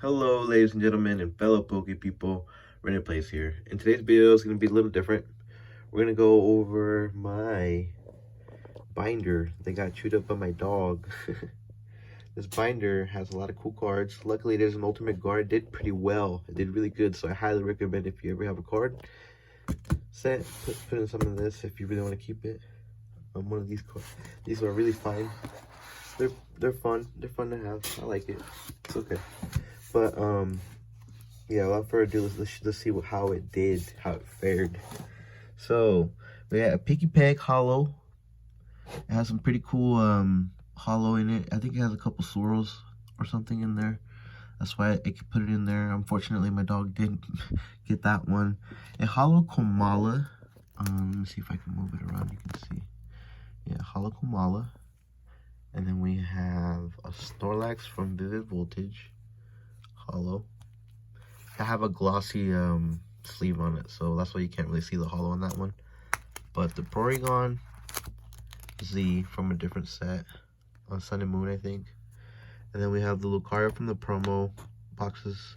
Hello, ladies and gentlemen, and fellow Poke people. Rented Place here. And today's video is going to be a little different. We're going to go over my binder that got chewed up by my dog. This binder has a lot of cool cards. Luckily, there's an ultimate guard. It did pretty well. It did really good, so I highly recommend if you ever have a card set, put in some of this if you really want to keep it. One of these cards. These are really fine. They're fun. They're fun to have. I like it. It's okay. But yeah, without further ado, let's see how it did, how it fared. So we had a Picky Peg Hollow. It has some pretty cool hollow in it. I think it has a couple swirls or something in there. That's why I could put it in there. Unfortunately, my dog didn't get that one. A Hollow Komala. Let me see if I can move it around. You can see. Yeah, Hollow Komala. And then we have a Snorlax from Vivid Voltage. Hollow. I have a glossy sleeve on it, so that's why you can't really see the hollow on that one. But the Porygon Z from a different set on Sun and Moon, I think. And then we have the Lucario from the promo boxes,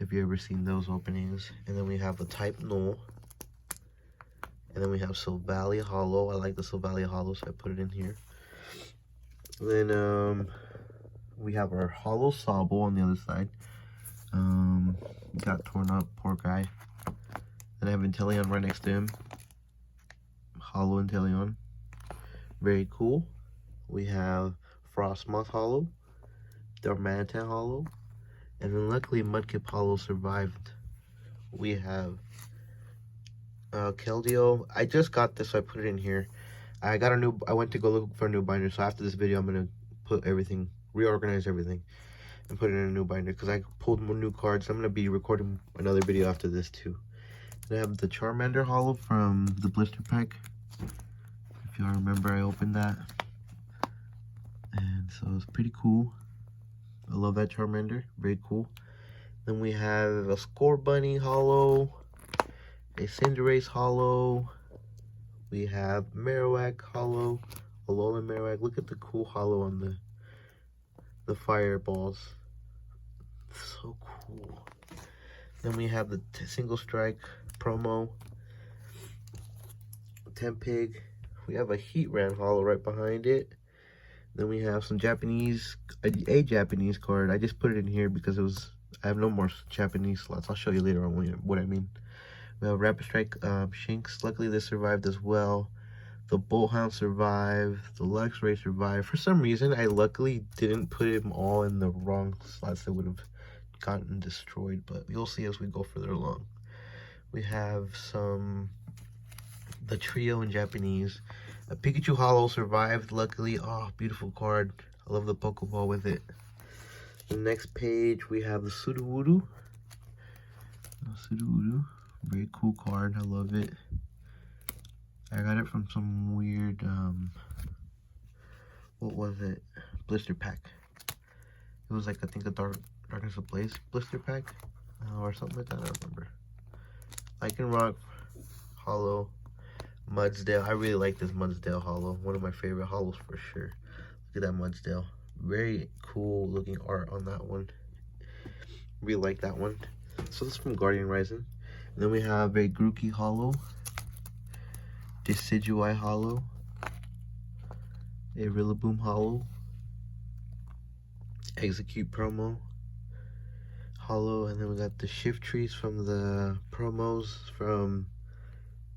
if you've ever seen those openings. And then we have the Type Null. And then we have Silvally Hollow. I like the Silvally Hollow, so I put it in here. And then we have our Hollow Sobble on the other side. Got torn up, poor guy. Then I have Inteleon right next to him. Hollow Inteleon. Very cool. We have Frostmoth Hollow. Darmanitan Hollow. And then luckily Mudkip Hollow survived. We have Keldeo. I just got this, so I put it in here. I went to go look for a new binder, so after this video I'm gonna put everything, reorganize everything, and put it in a new binder because I pulled more new cards. I'm going to be recording another video after this too. And I have the Charmander Hollow from the blister pack. If y'all remember, I opened that. And so it's pretty cool. I love that Charmander. Very cool. Then we have a Score Bunny Hollow. A Cinderace Hollow. We have Marowak Hollow. Alolan Marowak. Look at the cool hollow on the fireballs. So cool. Then we have the Single Strike promo. Tempig. We have a Heatran Hollow right behind it. Then we have some Japanese, a Japanese card. I just put it in here because I have no more Japanese slots. I'll show you later on what I mean. We have Rapid Strike Shinx. Luckily this survived as well. The Bullhound survived. The Luxray survived. For some reason, I luckily didn't put them all in the wrong slots that would have gotten destroyed, but you'll see as we go further along. We have the trio in Japanese. A Pikachu Hollow survived, luckily. Oh, beautiful card. I love the Pokeball with it. The next page, we have the Suruwuru. Very cool card. I love it. I got it from some weird, what was it? Blister pack. It was like, I think, a Darkness Ablaze blister pack, or something like that. I don't remember. Lycanroc Hollow. Mudsdale. I really like this Mudsdale Hollow. One of my favorite hollows for sure. Look at that Mudsdale. Very cool looking art on that one. Really like that one. So this is from Guardian Rising. And then we have a Grookey Hollow. Decidueye Hollow. A Rillaboom Hollow. Execute promo. Hollow. And then we got the Shift Trees from the promos from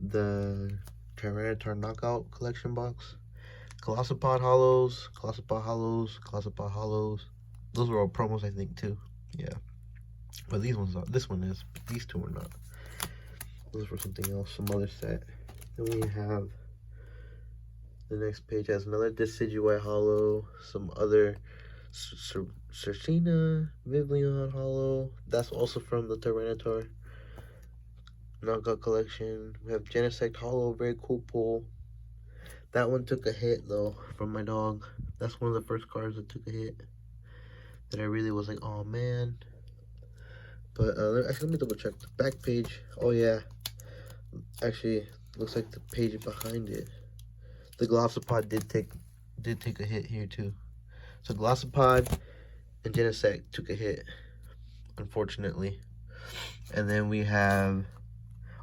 the Tyranitar Knockout collection box. Colossopod Hollows. Those were all promos, I think, too. Yeah. But this one is. But these two are not. Those were something else, some other set. Then we have the next page has another Decidueye Hollow, some other Circina, Vivillon Hollow. That's also from the Tyranitar Knockout collection. We have Genesect Hollow, very cool pull. That one took a hit though from my dog. That's one of the first cards that took a hit. That I really was like, oh man. But actually, let me double check the back page. Oh yeah, actually looks like the page behind it. The Glossopod did take a hit here too. So Glossopod And Genesect took a hit, unfortunately. And then we have,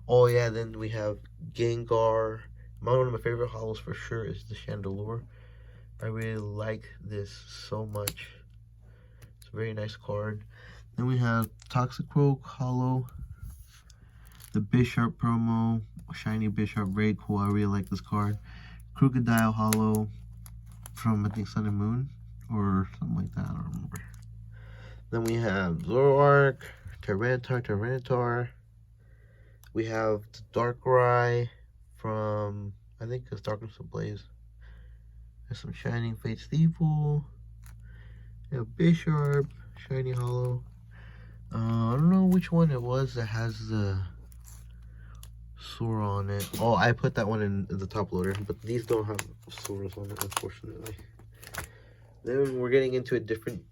oh yeah, then we have Gengar. One of my favorite hollows for sure is the Chandelure. I really like this so much. It's a very nice card. Then we have Toxicroak Hollow. The Bisharp promo. Shiny Bisharp, very cool. I really like this card. Crocodile Hollow from, I think, Sun and Moon. Or something like that, I don't remember. Then we have Zoroark, Tyranitar. We have the Darkrai from, I think it's Darkness Ablaze. There's some Shining Fates Thievul. We have Bisharp, Shiny Hollow. I don't know which one it was that has the Sora on it. Oh, I put that one in the top loader, but these don't have Soras on it, unfortunately. Then we're getting into a different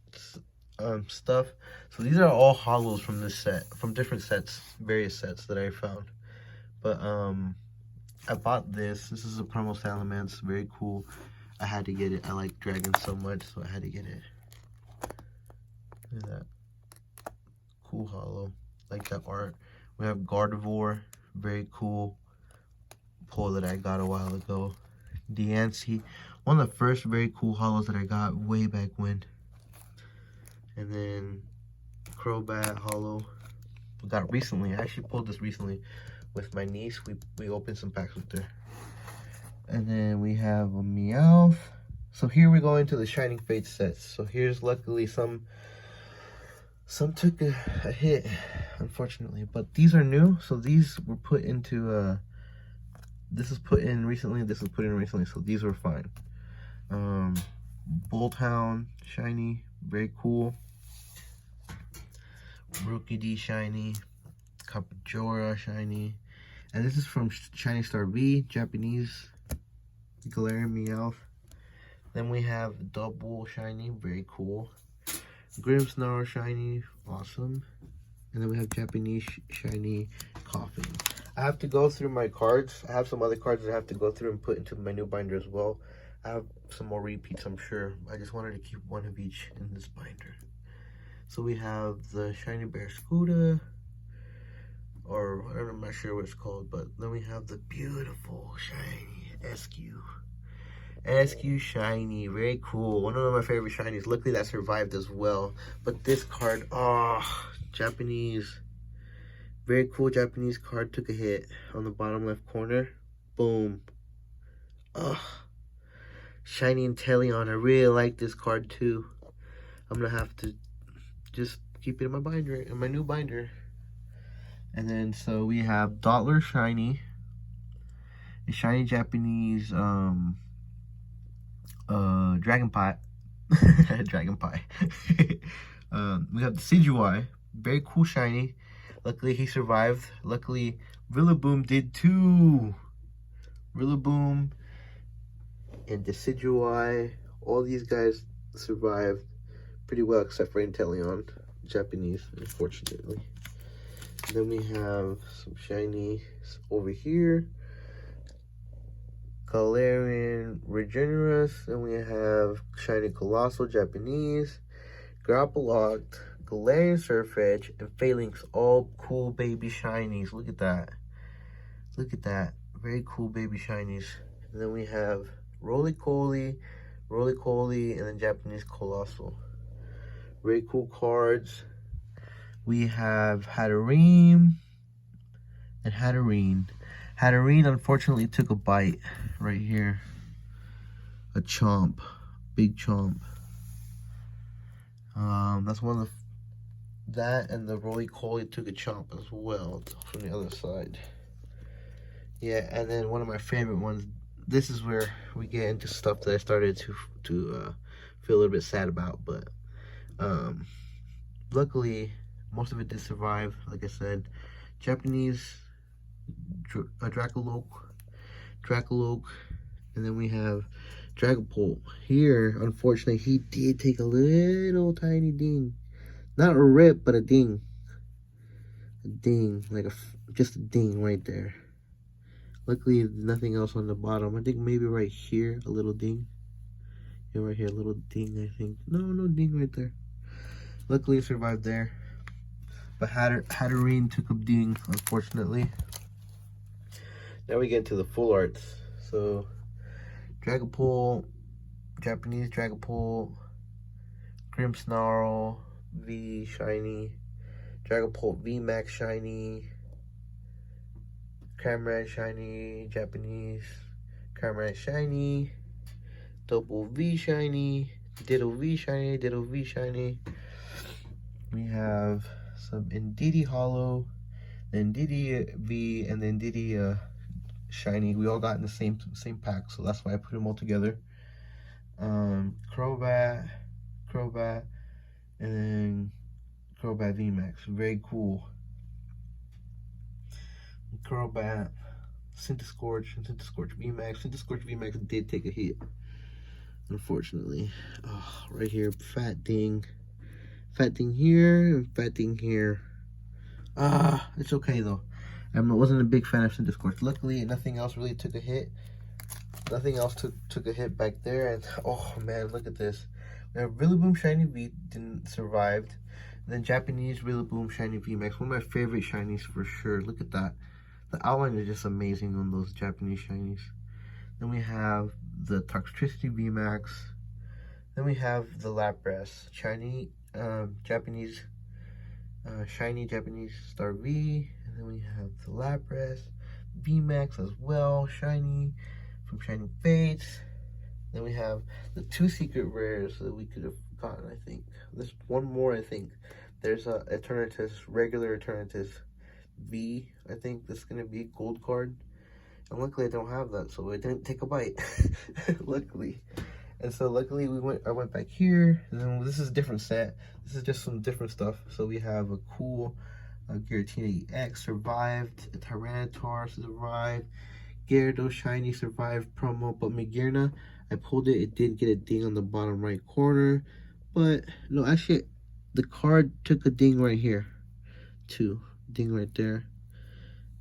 stuff. So these are all hollows from this set, from different sets, various sets that I found. But I bought this. This is a promo Salamence, very cool. I had to get it. I like dragons so much, so I had to get it. Look at that. Cool hollow. Like that art. We have Gardevoir, very cool pull that I got a while ago. Diancie, one of the first very cool hollows that I got way back when. And then Crobat Hollow. We got recently. I actually pulled this recently with my niece. We opened some packs with her. And then we have a Meowth. So here we go into the Shining Fates sets. So here's luckily some took a hit, unfortunately. But these are new. So these were put into this was put in recently, this was put in recently, so these were fine. Bolthound Shiny, very cool. Rookidee Shiny, Capajora Shiny, and this is from Shiny Star V, Japanese. Galarian Meowth. Then we have Double Shiny, very cool. Grimmsnarl Shiny, awesome. And then we have Japanese Shiny Coughing. I have to go through my cards. I have some other cards that I have to go through and put into my new binder as well. I have some more repeats, I'm sure. I just wanted to keep one of each in this binder. So we have the Shiny Barraskewda, or I'm not sure what it's called, but then we have the beautiful Shiny SQ Shiny, very cool. One of my favorite shinies. Luckily that survived as well. But this card, Japanese, very cool Japanese card, took a hit on the bottom left corner. Boom. Shiny Inteleon. I really like this card too. I'm gonna have to just keep it in my binder, in my new binder. And then so we have Dottler Shiny, a shiny Japanese Dragon Pie. Dragon Pie. We have the Decidueye, very cool shiny. Luckily he survived. Luckily Rillaboom did too. Rillaboom and Decidueye, all these guys survived pretty well except for Inteleon, Japanese, unfortunately. And then we have some shinies over here. Galarian Regenerous, and we have Shiny Colossal Japanese, Grapploct, Galarian Surfetch, and Phalanx, all cool baby shinies. Look at that. Look at that. Very cool baby shinies. And then we have Roly-Poly, and then Japanese Colossal. Very cool cards. We have Hatterene and Hatterene. Hatterene unfortunately took a bite right here. A chomp. Big chomp. That's one of that, and the Roly-Poly took a chomp as well from the other side. Yeah, and then one of my favorite ones, this is where we get into stuff that I started to feel a little bit sad about, but luckily most of it did survive. Like I said, Japanese Dracoloak, and then we have Dragapult. Here, unfortunately, he did take a little tiny ding. Not a rip, but a ding. A ding, like just a ding right there. Luckily, nothing else on the bottom. I think maybe right here, a little ding. Yeah, right here, a little ding, I think. No ding right there. Luckily it survived there. But Hatterene took a ding, unfortunately. Now we get into the full arts. So, Dragapult, Japanese Dragapult, Grimmsnarl, V Shiny, Dragapult V Max Shiny, Cameron Shiny, Japanese, Cameron Shiny, Double V Shiny, Ditto V Shiny, Ditto V Shiny. We have some Indeedee Hollow, the Indeedee V, and the Indeedee Shiny. We all got in the same pack, so that's why I put them all together. Crobat, and then Crobat VMAX. Very cool. Crobat, Centiskorch, and Centiskorch VMAX. Centiskorch VMAX did take a hit, unfortunately. Oh, right here, fat ding here, and fat ding here. It's okay though. I wasn't a big fan of Centiskorch. Luckily, nothing else really took a hit. Nothing else took a hit back there. And oh man, look at this. We have Rillaboom Shiny V didn't survive. And then Japanese Rillaboom Shiny VMAX. One of my favorite shinies for sure. Look at that. The outline is just amazing on those Japanese shinies. Then we have the Toxtricity VMAX. Then we have the Lapras Shiny Japanese Shiny Japanese Star V. And then we have the Lapras VMAX as well, Shiny from Shining Fates. Then we have the 2 secret rares that we could have gotten, I think. There's one more, I think. There's a Eternatus, regular Eternatus V. I think this is going to be a gold card. And luckily I don't have that, so I didn't take a bite. Luckily. And so luckily I went back here, and then this is a different set. This is just some different stuff. So we have a cool Giratina EX survived, a Tyranitar survived, Gyarados Shiny survived promo, but Magearna, I pulled it, it did get a ding on the bottom right corner, but no, actually the card took a ding right here too. Ding right there,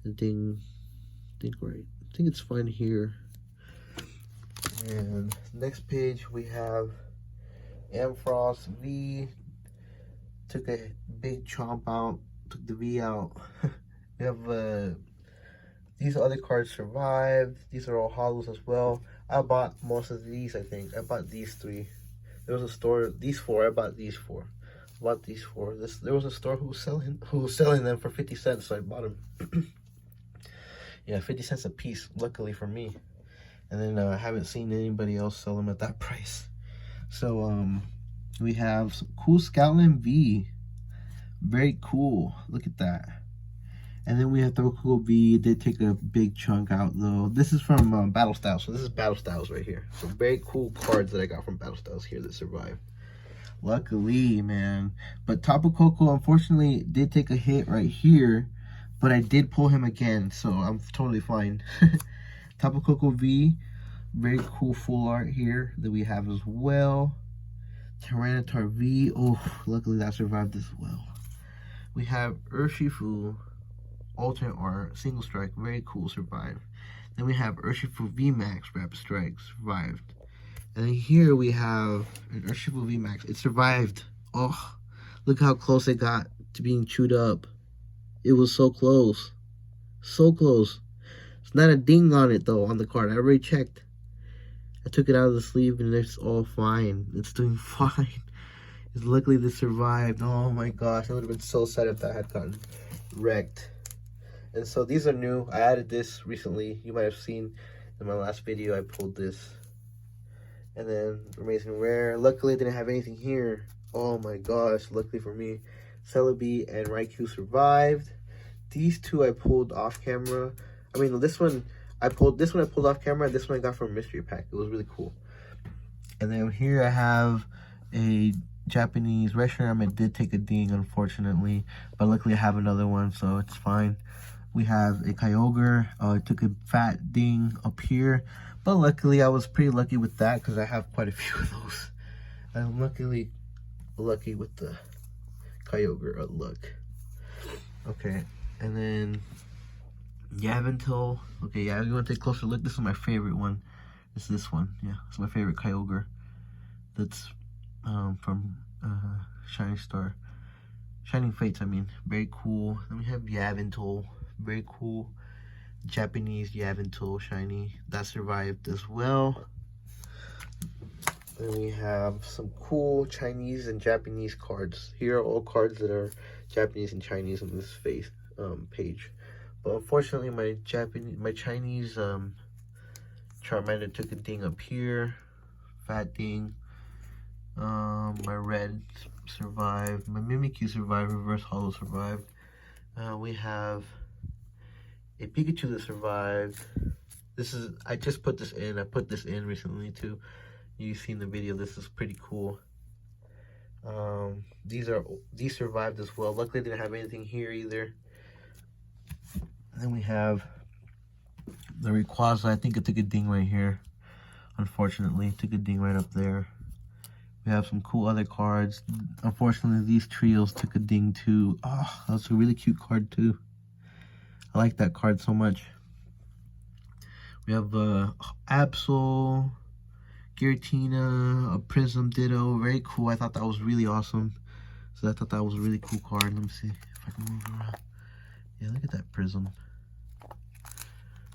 the ding right. I think it's fine here. And next page we have Ampharos V. Took a big chomp out, took the V out. We have these other cards survived. These are all hollows as well. I bought most of these, I think. I bought these 3. There was a store, these 4, I bought these 4. I bought these 4. There was a store who was selling them for 50 cents, so I bought them. Yeah, 50 cents a piece, luckily for me. And then I haven't seen anybody else sell them at that price. So we have some cool Scoutland V. Very cool. Look at that. And then we have Throcool V. It did take a big chunk out though. This is from Battle Styles. So this is Battle Styles right here. So very cool cards that I got from Battle Styles here that survived. Luckily, man. But Tapu Koko unfortunately did take a hit right here. But I did pull him again. So I'm totally fine. Tapu Koko V. Very cool full art here that we have as well. Tyranitar V. Oh, luckily that survived as well. We have Urshifu, alternate art, single strike, very cool, survived. Then we have Urshifu VMAX, rapid strike, survived. And then here we have an Urshifu VMAX, it survived. Oh, look how close it got to being chewed up. It was so close. So close. It's not a ding on it though, on the card. I already checked. I took it out of the sleeve and it's all fine. It's doing fine. It's luckily this survived. Oh my gosh, I would have been so sad if that had gotten wrecked. And so these are new. I added this recently. You might have seen in my last video I pulled this. And then Amazing Rare. Luckily I didn't have anything here. Oh my gosh, luckily for me. Celebi and Raikou survived. These 2 I pulled off camera. I mean, this one I pulled off camera. This one I got from a mystery pack. It was really cool. And then here I have a Japanese Reshiram. It did take a ding, unfortunately, but luckily I have another one, so it's fine. We have a Kyogre. It took a fat ding up here, but luckily I was pretty lucky with that because I have quite a few of those. I'm lucky with the Kyogre luck. Okay, and then Yavin. Okay, yeah, you want to take a closer look. This is my favorite one. It's this one. Yeah, it's my favorite Kyogre. That's from Shining Star. Shining Fates, I mean. Very cool. Then we have Yavintol. Very cool. Japanese Yavintol shiny. That survived as well. Then we have some cool Chinese and Japanese cards. Here are all cards that are Japanese and Chinese on this page. But unfortunately, my Chinese Charmander took a ding up here. Fat ding. My red survived. My Mimikyu survived. Reverse Hollow survived. We have a Pikachu that survived. I just put this in. I put this in recently too. You've seen the video. This is pretty cool. These survived as well. Luckily, I didn't have anything here either. And then we have the Rayquaza. I think it took a ding right here. Unfortunately, it took a ding right up there. We have some cool other cards. Unfortunately, these trios took a ding too. Oh, that's a really cute card too. I like that card so much. We have Absol, Giratina, a Prism Ditto. Very cool. I thought that was really awesome. So I thought that was a really cool card. Let me see if I can move around. Yeah, look at that Prism.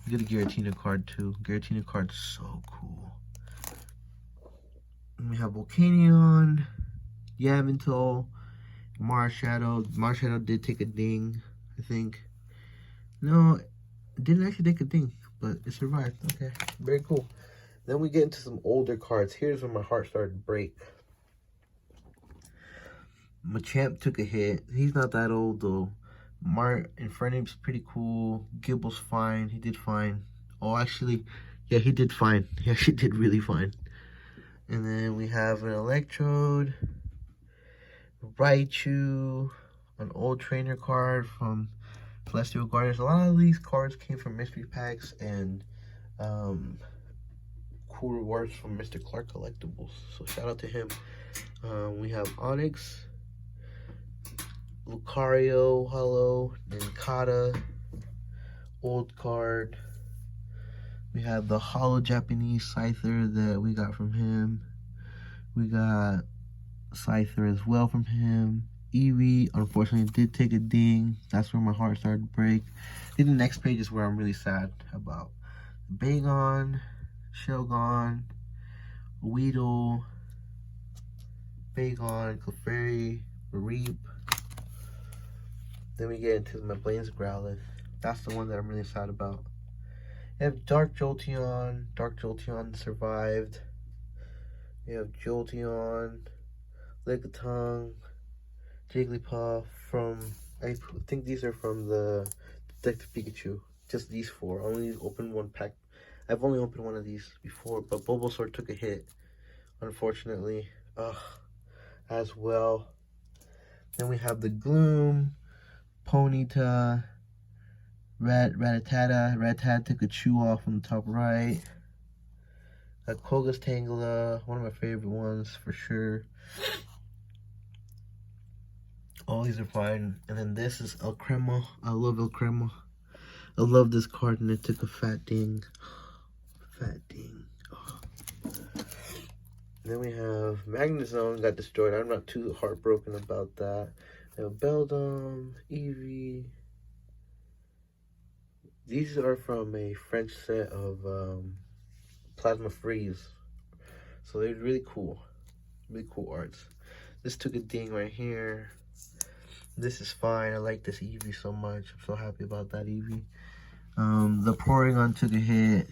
We get a Giratina card too. Giratina card's so cool. And we have Volcanion, Yavintol, Marshadow. Marshadow did take a ding, I think. No, it didn't actually take a ding, but it survived. Okay, very cool. Then we get into some older cards. Here's where my heart started to break. Machamp took a hit. He's not that old though. Infernape's pretty cool. Gibble's fine. He did fine. Oh, actually, yeah, he did fine. He actually did really fine. And then we have an Electrode, Raichu, an old trainer card from Celestial Guardians. A lot of these cards came from mystery packs and cool rewards from Mr. Clark Collectibles. So shout out to him. We have Onyx, Lucario Hollow, Ninkata, old card. We have the Hollow Japanese Scyther that we got from him. We got Scyther as well from him. Eevee, unfortunately, did take a ding. That's where my heart started to break. I think the next page is where I'm really sad about. Bagon, Shelgon, Weedle, Bagon, Clefairy, Reap. Then we get into my Blaine's Growlithe. That's the one that I'm really sad about. We have Dark Jolteon. Dark Jolteon survived. We have Jolteon, Lickitung, Jigglypuff from, I think these are from the Detective Pikachu. Just these four. I only opened one pack. I've only opened one of these before, but Bulbasaur took a hit, unfortunately, as well. Then we have the Gloom, Ponyta, Rattata. Rattata took a chew off on the top right. Got Koga's Tangela, one of my favorite ones for sure. All these are fine. And then this is El Crema. I love El Crema. I love this card, and it took a fat ding. Fat ding. Oh. Then we have Magnezone got destroyed. I'm not too heartbroken about that. We have Beldum, Eevee. These are from a French set of Plasma Freeze. So they're really cool. Really cool arts. This took a ding right here. This is fine. I like this Eevee so much. I'm so happy about that Eevee. The Porygon took a hit.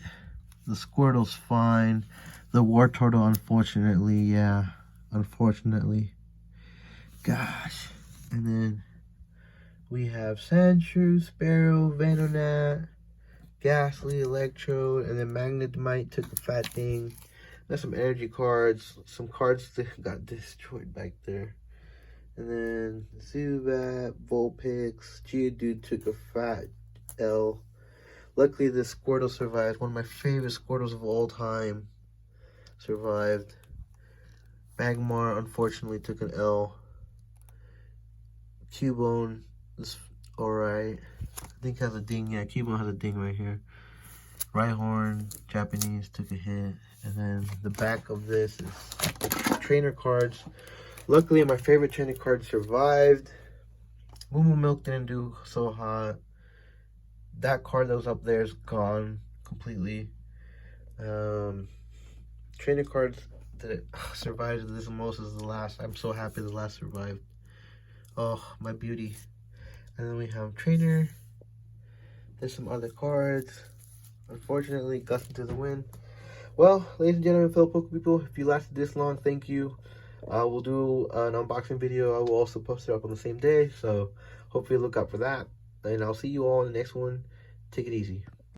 The Squirtle's fine. The Wartortle, unfortunately, yeah. Unfortunately. Gosh. And then we have Sandshrew, Sparrow, Venonat, Ghastly, Electrode, and then Magnemite took a fat ding. There's some energy cards. Some cards that got destroyed back there. And then Zubat, Vulpix, Geodude took a fat L. Luckily, this Squirtle survived. One of my favorite Squirtles of all time survived. Magmar, unfortunately, took an L. Cubone is alright. I think has a ding. Yeah, Cubone has a ding right here. Rhyhorn, Japanese, took a hit. And then the back of this is trainer cards. Luckily, my favorite trainer card survived. Moo Milk didn't do so hot. That card that was up there is gone completely. Trainer cards that survived this most is the last. I'm so happy the last survived. Oh, my beauty. And then we have trainer. There's some other cards. Unfortunately, gusting to the wind. Well, ladies and gentlemen, fellow Poke people, if you lasted this long, thank you. We'll do an unboxing video. I will also post it up on the same day, so hopefully look out for that. And I'll see you all in the next one. Take it easy.